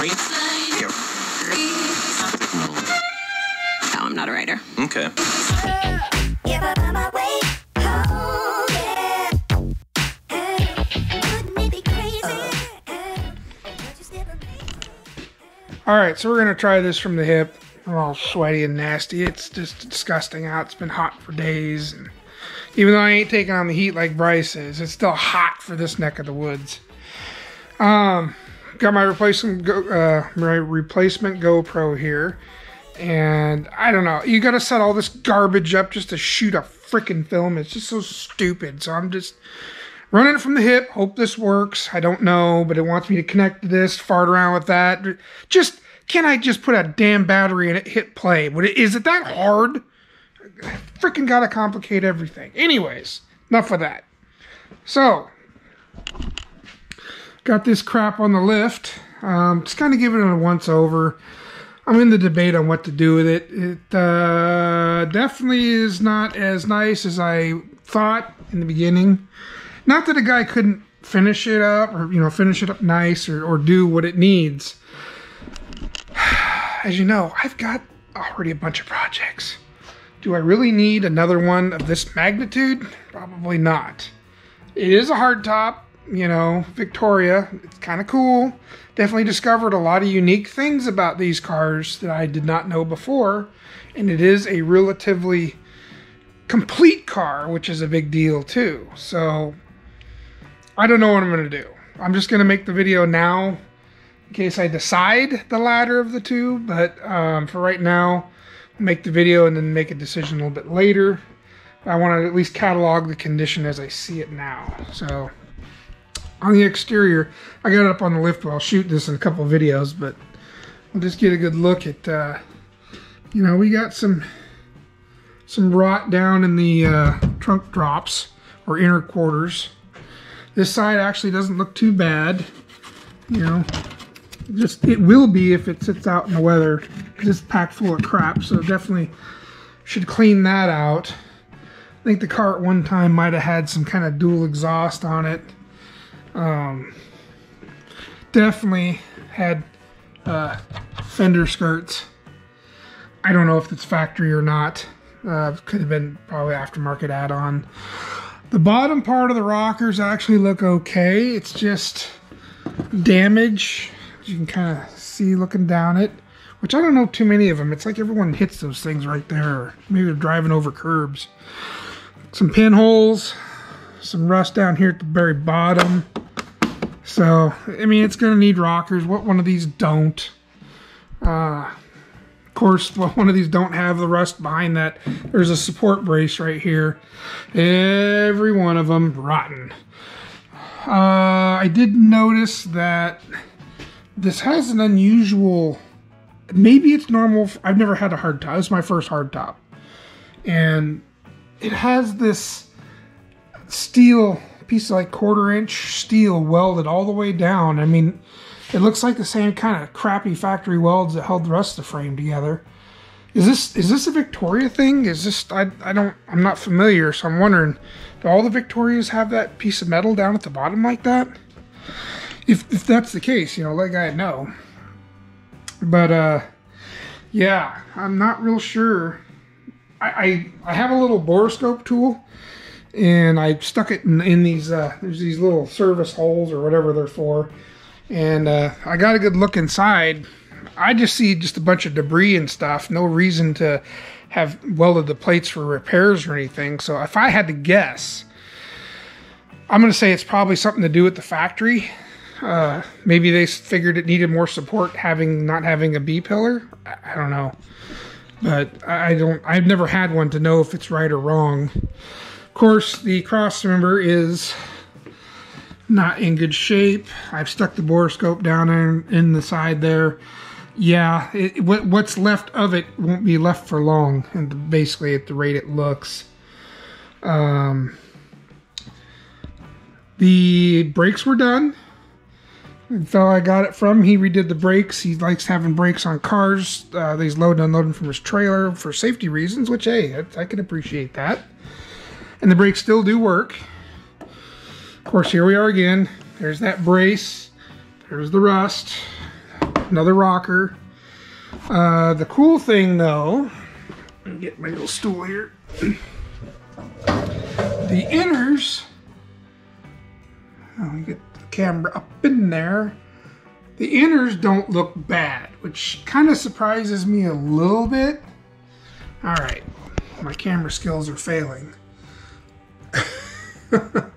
No, I'm not a writer. Okay. Alright, so we're going to try this from the hip. I'm all sweaty and nasty. It's just disgusting out. It's been hot for days. And even though I ain't taking on the heat like Bryce is, it's still hot for this neck of the woods. Got my replacement GoPro here. And I don't know. You got to set all this garbage up just to shoot a freaking film. It's just so stupid. So I'm just running it from the hip. Hope this works. I don't know, but it wants me to connect to this, fart around with that. Just, can I just put a damn battery in it, hit play? Is it that hard? I freaking gotta complicate everything. Anyways, enough of that. So, got this crap on the lift. Just kind of giving it a once over. I'm in the debate on what to do with it. It definitely is not as nice as I thought in the beginning. Not that a guy couldn't finish it up or, finish it up nice or do what it needs. As you know, I've got already a bunch of projects. Do I really need another one of this magnitude? Probably not. It is a hardtop, Victoria. It's kind of cool. Definitely discovered a lot of unique things about these cars that I did not know before. And it is a relatively complete car, which is a big deal too. So I don't know what I'm going to do. I'm just going to make the video now in case I decide the latter of the two. But for right now, I'll make the video and then make a decision a little bit later. I want to at least catalog the condition as I see it now. So on the exterior, I got it up on the lift while I'll shoot this in a couple of videos. But we'll just get a good look at, we got some rot down in the trunk drops or inner quarters. This side actually doesn't look too bad. It will be if it sits out in the weather. It's packed full of crap, so definitely should clean that out. I think the car at one time might have had some kind of dual exhaust on it. Definitely had fender skirts. I don't know if it's factory or not. Could have been probably aftermarket add-on. The bottom part of the rockers actually look okay. It's just damage. You can kind of see looking down it, which I don't know too many of them. It's like everyone hits those things right there. Or maybe they're driving over curbs. Some pinholes, some rust down here at the very bottom. So, I mean, it's going to need rockers. What one of these don't? Of course, one of these don't have the rust behind that. There's a support brace right here. Every one of them rotten. I did notice that this has an unusual, maybe it's normal. I've never had a hardtop. This is my first hardtop. And it has this steel piece of like 1/4-inch steel welded all the way down. I mean, it looks like the same kind of crappy factory welds that held the rest of the frame together. Is this a Victoria thing? Is this, I'm not familiar, so I'm wondering, do all the Victorias have that piece of metal down at the bottom like that? If that's the case, let a guy know. But yeah, I'm not real sure. I have a little borescope tool, and I stuck it in these there's these little service holes or whatever they're for. And I got a good look inside. I just see just a bunch of debris and stuff. No reason to have welded the plates for repairs or anything. So if I had to guess, I'm going to say it's probably something to do with the factory. Maybe they figured it needed more support not having a B-pillar. I don't know. But I've never had one to know if it's right or wrong. Of course, the cross member is not in good shape. I've stuck the borescope down in the side there. Yeah, what's left of it won't be left for long, and basically at the rate it looks. The brakes were done. The fellow I got it from, he redid the brakes. He likes having brakes on cars. He's loading and unloading from his trailer for safety reasons, which, hey, I can appreciate that. And the brakes still do work. Of course, here we are again. There's that brace. There's the rust. another rocker. The cool thing though, let me get my little stool here. The inners, let me get the camera up in there. The inners don't look bad, which kind of surprises me a little bit. All right, my camera skills are failing. Oh,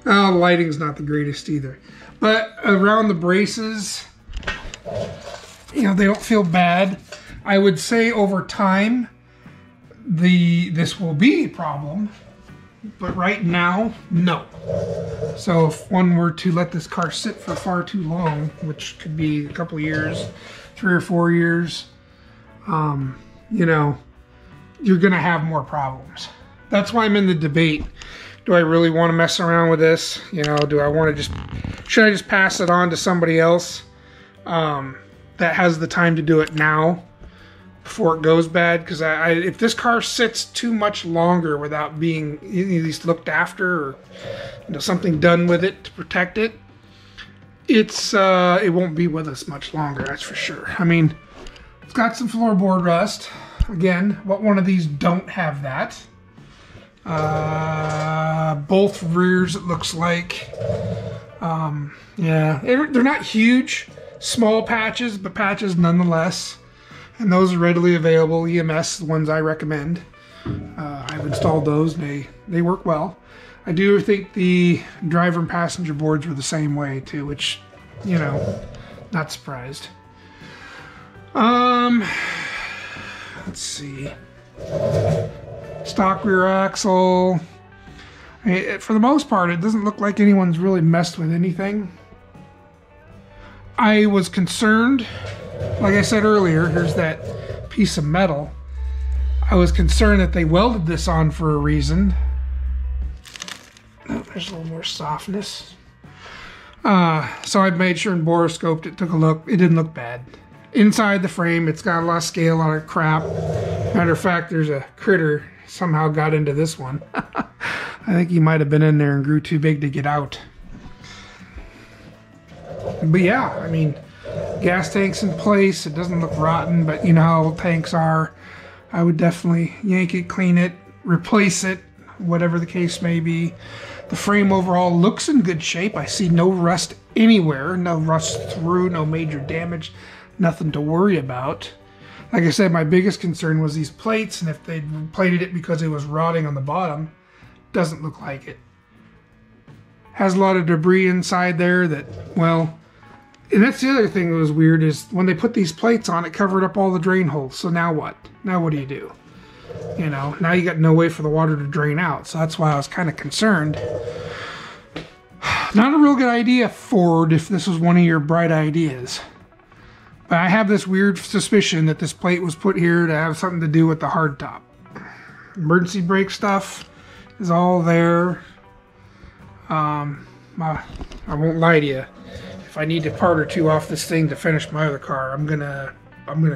the lighting's not the greatest either. But around the braces, you know, they don't feel bad. I would say over time, this will be a problem. But right now, no. So if one were to let this car sit for far too long, which could be a couple of years, 3 or 4 years, you know, you're gonna have more problems. That's why I'm in the debate. Do I really want to mess around with this? You know, do I want to should I just pass it on to somebody else that has the time to do it now before it goes bad? Because if this car sits too much longer without being at least looked after, or you know, something done with it to protect it, it won't be with us much longer. That's for sure. I mean, it's got some floorboard rust. Again, what one of these don't have that? Both rears, it looks like. Yeah, they're not huge, small patches, but patches nonetheless. And those are readily available. EMS, the ones I recommend. I've installed those. They work well. I do think the driver and passenger boards were the same way too, which, you know, not surprised. Let's see. Stock rear axle. I mean, for the most part, it doesn't look like anyone's really messed with anything. I was concerned, like I said earlier, here's that piece of metal. I was concerned that they welded this on for a reason. Oh, there's a little more softness. So I made sure and boroscoped it, took a look. It didn't look bad. Inside the frame, it's got a lot of scale on it, crap. Matter of fact, there's a critter somehow got into this one. I think he might have been in there and grew too big to get out. But yeah, I mean, gas tank's in place. It doesn't look rotten, but you know how tanks are. I would definitely yank it, clean it, replace it, whatever the case may be. The frame overall looks in good shape. I see no rust anywhere, no rust through, no major damage, nothing to worry about. Like I said, my biggest concern was these plates, and if they plated it because it was rotting on the bottom, doesn't look like it. Has a lot of debris inside there that, well, and that's the other thing that was weird is when they put these plates on, it covered up all the drain holes. So now what? Now what do you do? You know, now you got no way for the water to drain out. So that's why I was kind of concerned. Not a real good idea, Ford, if this was one of your bright ideas. But I have this weird suspicion that this plate was put here to have something to do with the hardtop. Emergency brake stuff is all there. I won't lie to you. If I need a part or two off this thing to finish my other car, I'm gonna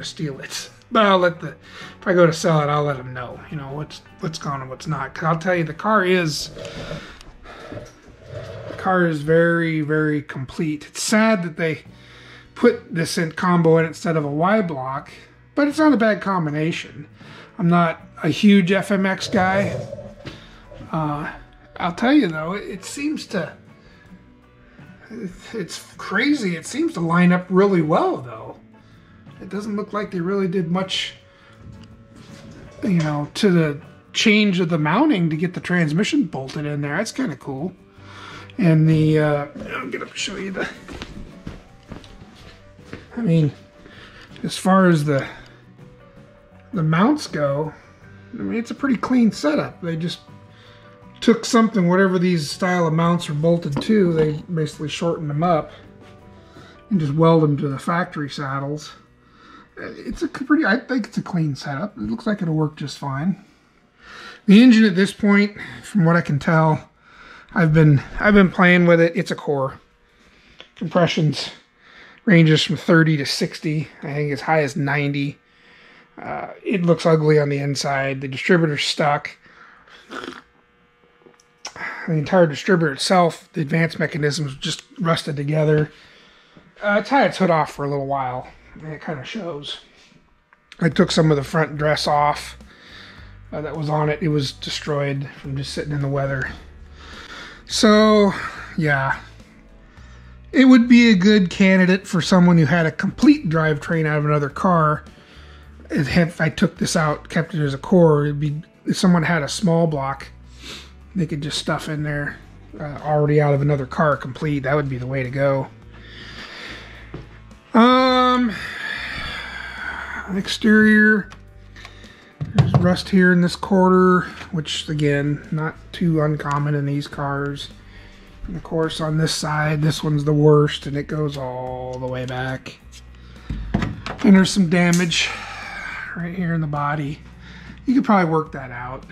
steal it. But if I go to sell it, I'll let them know. You know what's gone and what's not. 'Cause I'll tell you, the car is very, very complete. It's sad that they put this in combo in instead of a Y block, but it's not a bad combination. I'm not a huge FMX guy. I'll tell you though, it's crazy. It seems to line up really well though. It doesn't look like they really did much, you know, to the change of the mounting to get the transmission bolted in there. That's kind of cool. And I'll get up and show you I mean, as far as the mounts go, I mean, it's a pretty clean setup. They just took something, whatever these style of mounts are bolted to, they basically shortened them up and just weld them to the factory saddles. It's I think it's a clean setup. It looks like it'll work just fine. The engine at this point, from what I can tell, I've been playing with it. It's a core. Compressions ranges from 30 to 60. I think as high as 90. It looks ugly on the inside. The distributor's stuck. The entire distributor itself, the advanced mechanisms just rusted together. It's had its hood off for a little while, and it kind of shows. I took some of the front dress off that was on it. It was destroyed from just sitting in the weather. So, yeah. It would be a good candidate for someone who had a complete drivetrain out of another car. If I took this out, kept it as a core, it'd be, if someone had a small block, they could just stuff in there already out of another car complete. That would be the way to go. Exterior, there's rust here in this quarter, which again, not too uncommon in these cars. And of course on this side, this one's the worst, and it goes all the way back. And there's some damage right here in the body. You could probably work that out.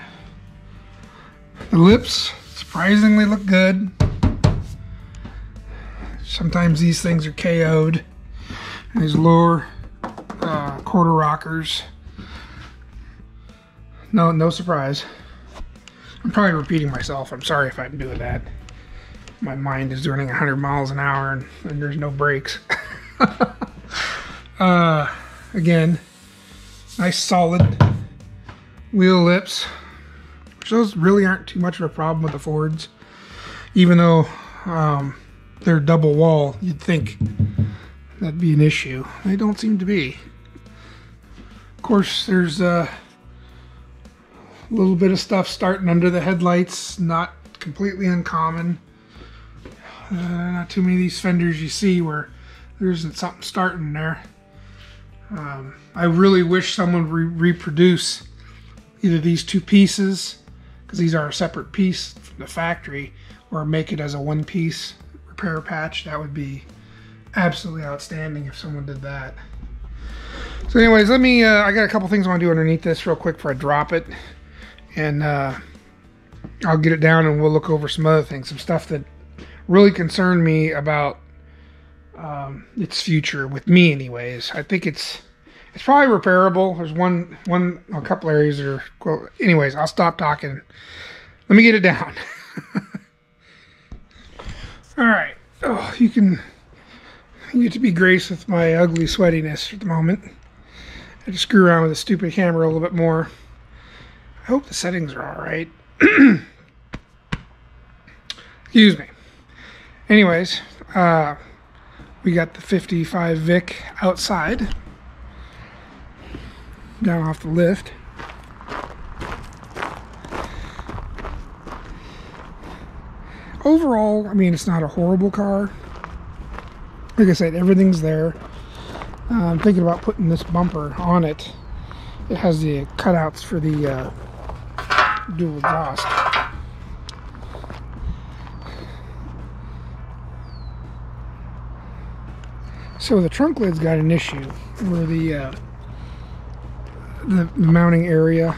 The lips surprisingly look good. Sometimes these things are KO'd. And these lower quarter rockers. No surprise. I'm probably repeating myself. I'm sorry if I'm doing that. My mind is running 100 miles an hour and there's no brakes. Again, nice solid wheel lips. Which those really aren't too much of a problem with the Fords. Even though they're double wall, you'd think that'd be an issue. They don't seem to be. Of course, there's a little bit of stuff starting under the headlights, not completely uncommon. Not too many of these fenders you see where there isn't something starting there. I really wish someone would reproduce either these two pieces, because these are a separate piece from the factory, or make it as a one-piece repair patch. That would be absolutely outstanding if someone did that. So anyways, let me, I got a couple things I want to do underneath this real quick before I drop it. And I'll get it down and we'll look over some other things. Some stuff that really concerned me about its future, with me anyways. I think it's probably repairable. There's a couple areas that are, well, anyways, I'll stop talking. Let me get it down. All right. Oh, you get to be grace with my ugly sweatiness at the moment. I just screw around with the stupid camera a little bit more. I hope the settings are all right. Excuse me. Anyways, we got the 55 Vic outside, down off the lift. Overall, I mean, it's not a horrible car. Like I said, everything's there. I'm thinking about putting this bumper on it. It has the cutouts for the dual exhaust. So the trunk lid's got an issue where the mounting area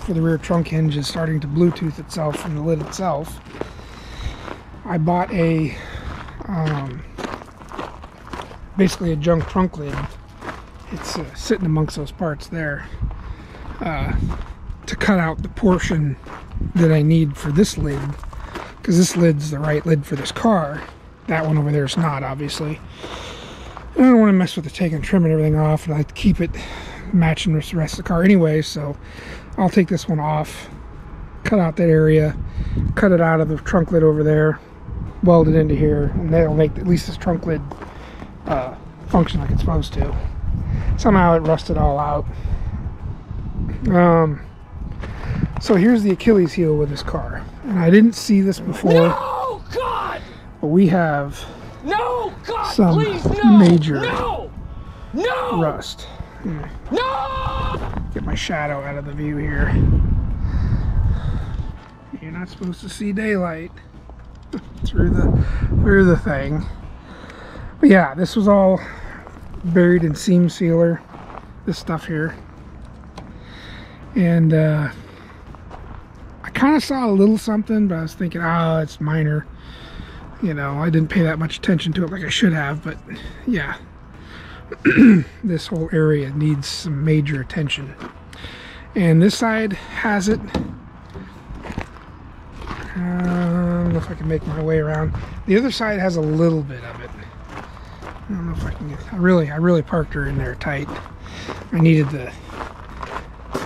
for the rear trunk hinge is starting to Bluetooth itself from the lid itself. I bought a basically a junk trunk lid. It's sitting amongst those parts there to cut out the portion that I need for this lid, because this lid's the right lid for this car. That one over there is not, obviously. I don't want to mess with the take and trim and everything off, and I like to keep it matching with the rest of the car anyway, so I'll take this one off, cut out that area, cut it out of the trunk lid over there, weld it into here, and that'll make at least this trunk lid function like it's supposed to. Somehow it rusted all out. So here's the Achilles heel with this car, and I didn't see this before. No, God! But we have God, some please, no! major No! rust. No! Get my shadow out of the view here. You're not supposed to see daylight through the thing. But yeah, this was all buried in seam sealer, this stuff here. And I kind of saw a little something, but I was thinking, oh, it's minor. You know, I didn't pay that much attention to it like I should have, but yeah. This whole area needs some major attention. And this side has it. I don't know if I can make my way around. The other side has a little bit of it. I don't know if I can get, I really parked her in there tight. I needed the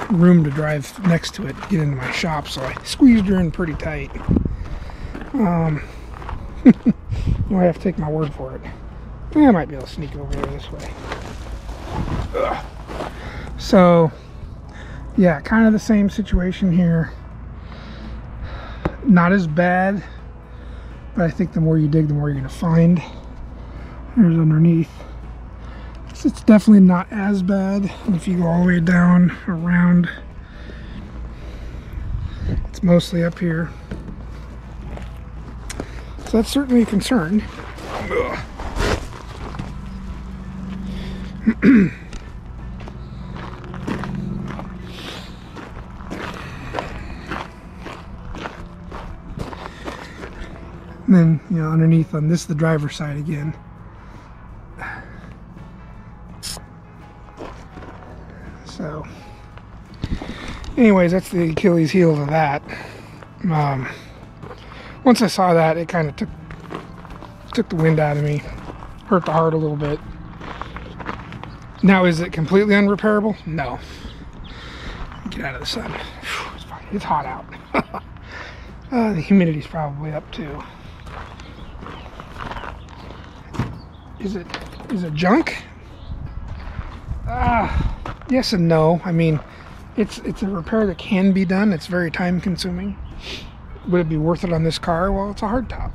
room to drive next to it to get into my shop, so I squeezed her in pretty tight. You might have to take my word for it. I might be able to sneak over there this way. Ugh. So, yeah, kind of the same situation here. Not as bad, but I think the more you dig, the more you're going to find. Here's underneath. It's definitely not as bad. And if you go all the way down around, it's mostly up here. So that's certainly a concern. And then, you know, underneath on this, the driver's side again. So, anyways, that's the Achilles heel of that. Once I saw that, it kind of took the wind out of me. Hurt the heart a little bit. Now, is it completely unrepairable? No. Get out of the sun. It's hot out. The humidity's probably up too. Is it junk? Yes and no. I mean, it's a repair that can be done. It's very time consuming. Would it be worth it on this car? Well, it's a hardtop.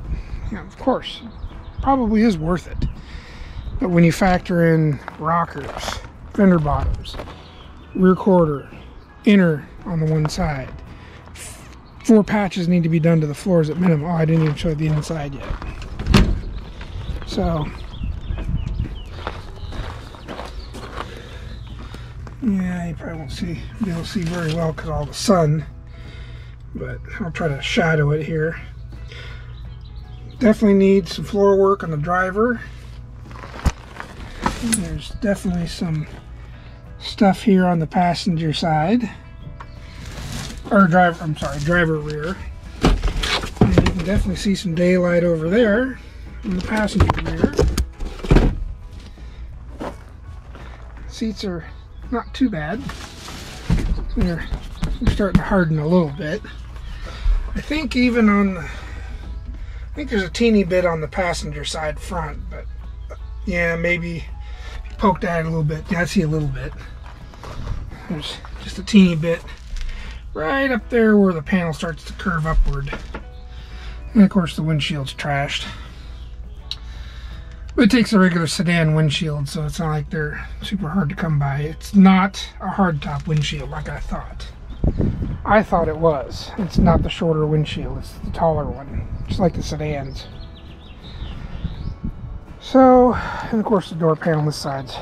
You know, of course, probably is worth it. But when you factor in rockers, fender bottoms, rear quarter, inner on the one side, 4 patches need to be done to the floors at minimum. Oh, I didn't even show the inside yet. So, yeah, you probably won't be able to see very well because of all the sun, but I'll try to shadow it here. Definitely need some floor work on the driver. And there's definitely some stuff here on the passenger side, or driver rear. And you can definitely see some daylight over there on the passenger rear. Seats are not too bad. They're starting to harden a little bit. I think even on the, I think there's a teeny bit on the passenger side front, but yeah, maybe if you poked at it a little bit, yeah, I see a little bit. There's just a teeny bit right up there where the panel starts to curve upward. And of course the windshield's trashed. But it takes a regular sedan windshield, so it's not like they're super hard to come by. It's not a hardtop windshield like I thought. I thought it was. It's not the shorter windshield, it's the taller one, just like the sedans. So, and of course the door panel on this side's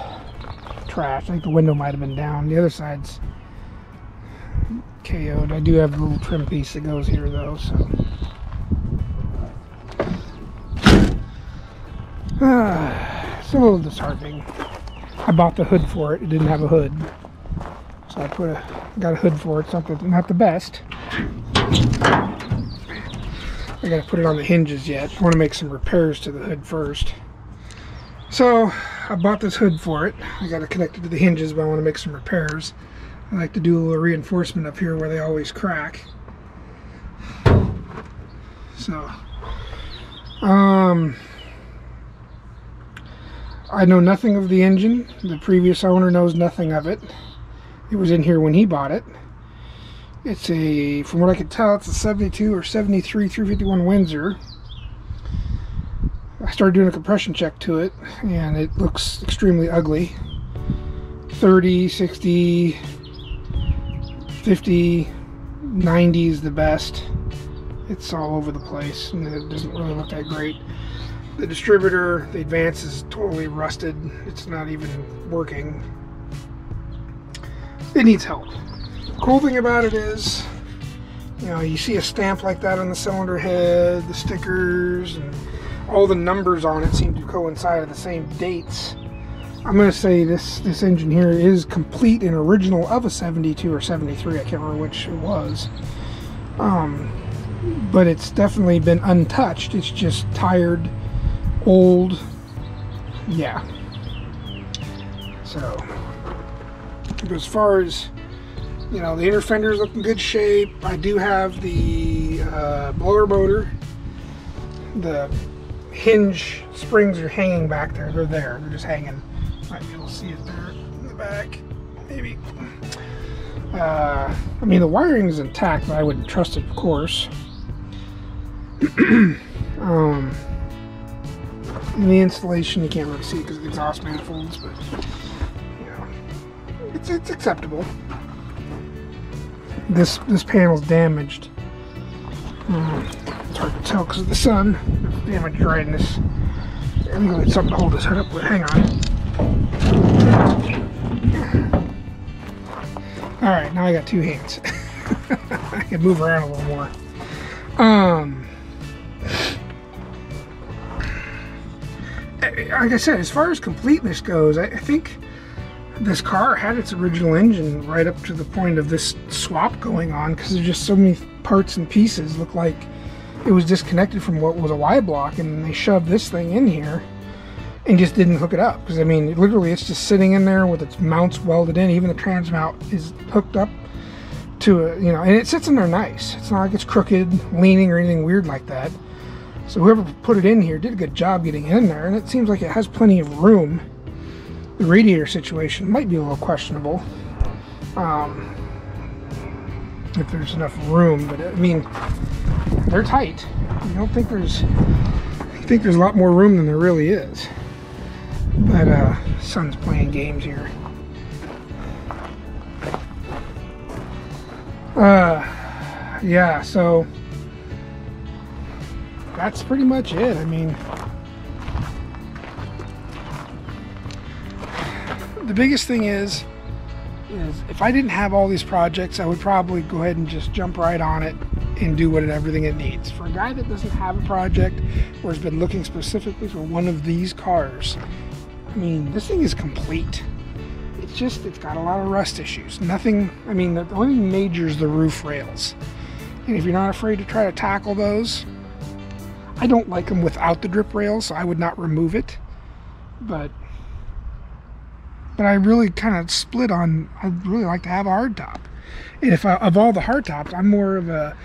trash. I think the window might have been down. The other side's KO'd. I do have a little trim piece that goes here though, so. It's a little disheartening. I bought the hood for it. It didn't have a hood, so I got a hood for it. It's not the best. I got to put it on the hinges yet. I want to make some repairs to the hood first. So I bought this hood for it. I got to connect it to the hinges, but I want to make some repairs. I like to do a little reinforcement up here where they always crack. So, I know nothing of the engine. The previous owner knows nothing of it. It was in here when he bought it. It's a, from what I could tell, it's a 72 or 73 351 Windsor. I started doing a compression check to it, and it looks extremely ugly. 30, 60, 50, 90 is the best. It's all over the place, and it doesn't really look that great. The distributor, the Advance, is totally rusted. It's not even working. It needs help. Cool thing about it is, you know, you see a stamp like that on the cylinder head, the stickers, and all the numbers on it seem to coincide at the same dates. I'm going to say this engine here is complete and original of a 72 or 73. I can't remember which it was. But it's definitely been untouched. It's just tired, old, yeah. So, as far as, you know, the inner fender's look in good shape. I do have the blower motor. The hinge springs are hanging back there. They're there. They're just hanging. Might be able to see it there in the back. Maybe. I mean, the wiring is intact, but I wouldn't trust it, of course. In the installation, you can't really see it because of the exhaust manifolds, but you know, it's acceptable. This panel's damaged. It's hard to tell because of the sun. It's damaged right in this. I'm gonna get something to hold this head up with. Hang on. All right, now I got two hands. I can move around a little more. Like I said, as far as completeness goes, I think this car had its original engine right up to the point of this swap going on, because there's just so many parts and pieces. Look like it was disconnected from what was a Y block, and they shoved this thing in here and just didn't hook it up. Because I mean, literally, it's just sitting in there with its mounts welded in. Even the trans mount is hooked up to a, you know, and it sits in there nice. It's not like it's crooked, leaning, or anything weird like that. So whoever put it in here did a good job getting in there, and it seems like it has plenty of room. The radiator situation might be a little questionable, if there's enough room, but I mean, they're tight. You don't think there's, I think there's a lot more room than there really is. But son's playing games here. Yeah, so that's pretty much it. I mean, the biggest thing is if I didn't have all these projects, I would probably go ahead and just jump right on it and do everything it needs. For a guy that doesn't have a project or has been looking specifically for one of these cars, I mean, this thing is complete. It's just, it's got a lot of rust issues. Nothing, I mean, the only thing major is the roof rails. And if you're not afraid to try to tackle those, I don't like them without the drip rails, so I would not remove it. But I really kind of split on, I'd really like to have a hard top. And if of all the hard tops, I'm more of a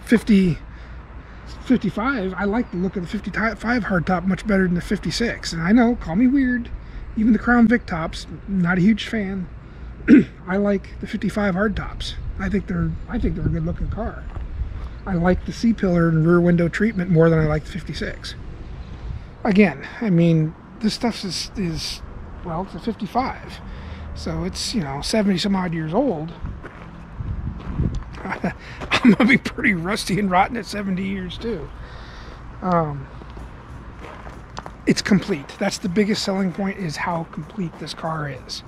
55. I like the look of the 55 hard top much better than the 56. And I know, call me weird, even the Crown Vic tops, not a huge fan. I like the 55 hard tops. I think they're a good looking car. I like the C-pillar and rear window treatment more than I like the 56. Again, I mean, this stuff is well, it's a 55, so it's, you know, 70 some odd years old. I'm gonna be pretty rusty and rotten at 70 years too. It's complete. That's the biggest selling point, is how complete this car is.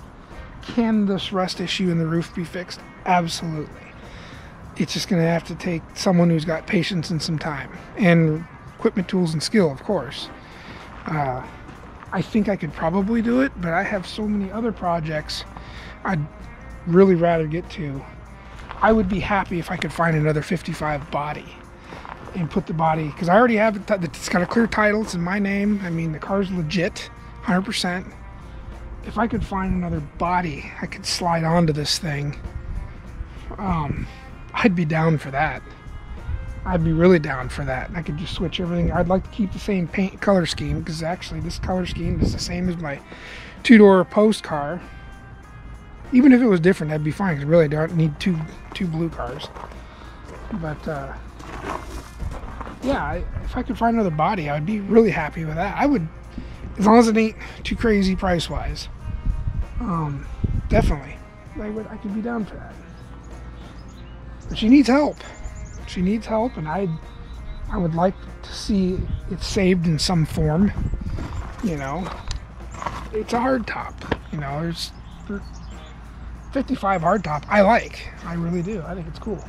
Can this rust issue in the roof be fixed? Absolutely. It's just gonna have to take someone who's got patience and some time, and equipment, tools, and skill, of course. I think I could probably do it, but I have so many other projects I'd really rather get to. I would be happy if I could find another 55 body and put the body, because I already have it, it's got a clear title, it's in my name. I mean, the car's legit, 100%. If I could find another body I could slide onto this thing, I'd be down for that. I'd be really down for that. I could just switch everything. I'd like to keep the same paint color scheme, because actually this color scheme is the same as my two-door post car. Even if it was different, that'd be fine, because really I don't need two blue cars. But yeah, if I could find another body, I would be really happy with that. I would, as long as it ain't too crazy price-wise. Definitely, I could be down for that. But she needs help. She needs help, and I would like to see it saved in some form. You know, it's a hard top. You know, there's 55 hard top. I really do. I think it's cool.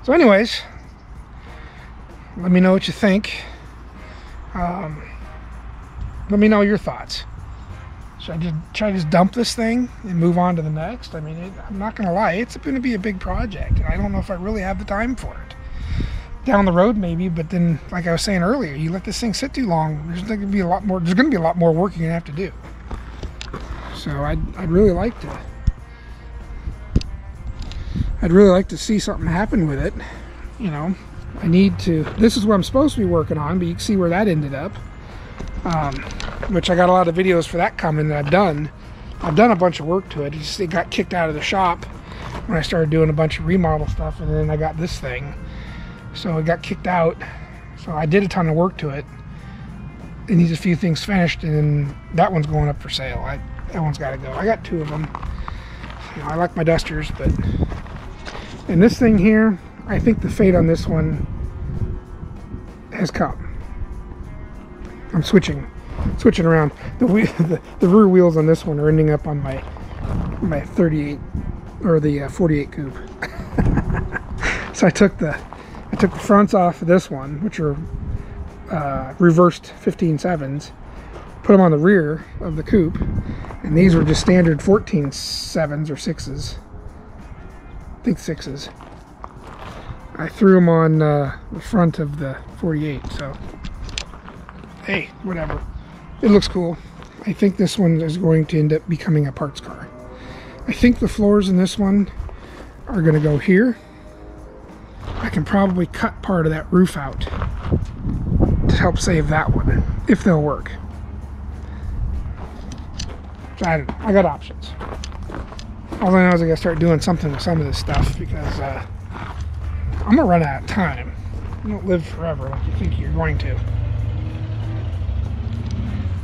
So, anyways, let me know what you think. Let me know your thoughts. Should I just dump this thing and move on to the next? I mean, I'm not going to lie, it's going to be a big project, and I don't know if I really have the time for it. down the road maybe, but then, like I was saying earlier, you let this thing sit too long, there's going to be a lot more work you're going to have to do. So I'd really like to see something happen with it. You know, I need to, this is what I'm supposed to be working on, but you can see where that ended up. Which I got a lot of videos for that coming that I've done. I've done a bunch of work to it. It got kicked out of the shop when I started doing a bunch of remodel stuff, and then I got this thing. So it got kicked out. So I did a ton of work to it. It needs a few things finished, and then that one's going up for sale. That one's got to go. I got 2 of them. You know, I like my dusters, but... And this thing here, I think the fate on this one has come. I'm switching around. The rear wheels on this one are ending up on my 38 or the 48 coupe. So I took the fronts off of this one, which are reversed 15.7s, put them on the rear of the coupe, and these were just standard 14.7s or 6s. I think 6s. I threw them on the front of the 48, so hey, whatever. It looks cool. I think this one is going to end up becoming a parts car. I think the floors in this one are going to go here. I can probably cut part of that roof out to help save that one, if they'll work. So I don't know. I got options. All I know is I got to start doing something with some of this stuff, because I'm going to run out of time. You don't live forever like you think you're going to.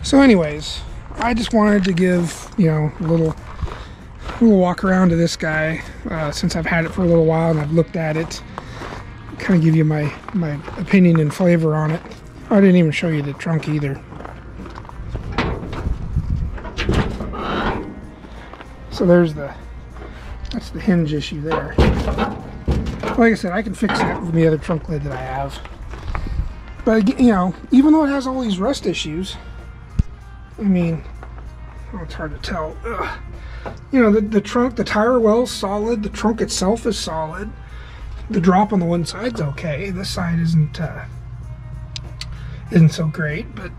So anyways, I just wanted to give, you know, a little walk around to this guy, since I've had it for a little while and I've looked at it. Kind of give you my opinion and flavor on it. I didn't even show you the trunk either. So that's the hinge issue there. Like I said, I can fix that with the other trunk lid that I have. But, you know, even though it has all these rust issues, I mean, oh, it's hard to tell. Ugh. You know, the trunk, the tire well's solid. The trunk itself is solid. The drop on the one side's okay. This side isn't so great, but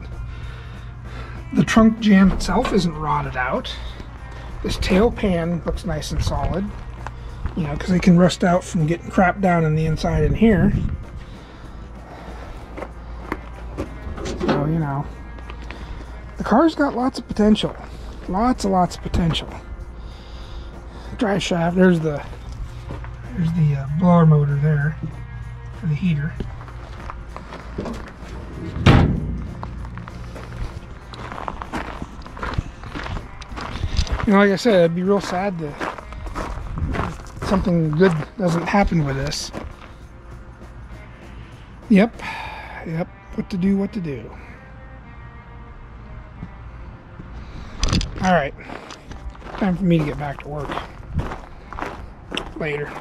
the trunk jamb itself isn't rotted out. This tail pan looks nice and solid. You know, because they can rust out from getting crap down on the inside in here. So, you know, the car's got lots of potential. Lots of potential. Drive shaft, there's the blower motor there for the heater. You know, like I said, it'd be real sad if something good doesn't happen with this. Yep, what to do. Alright, time for me to get back to work. Later.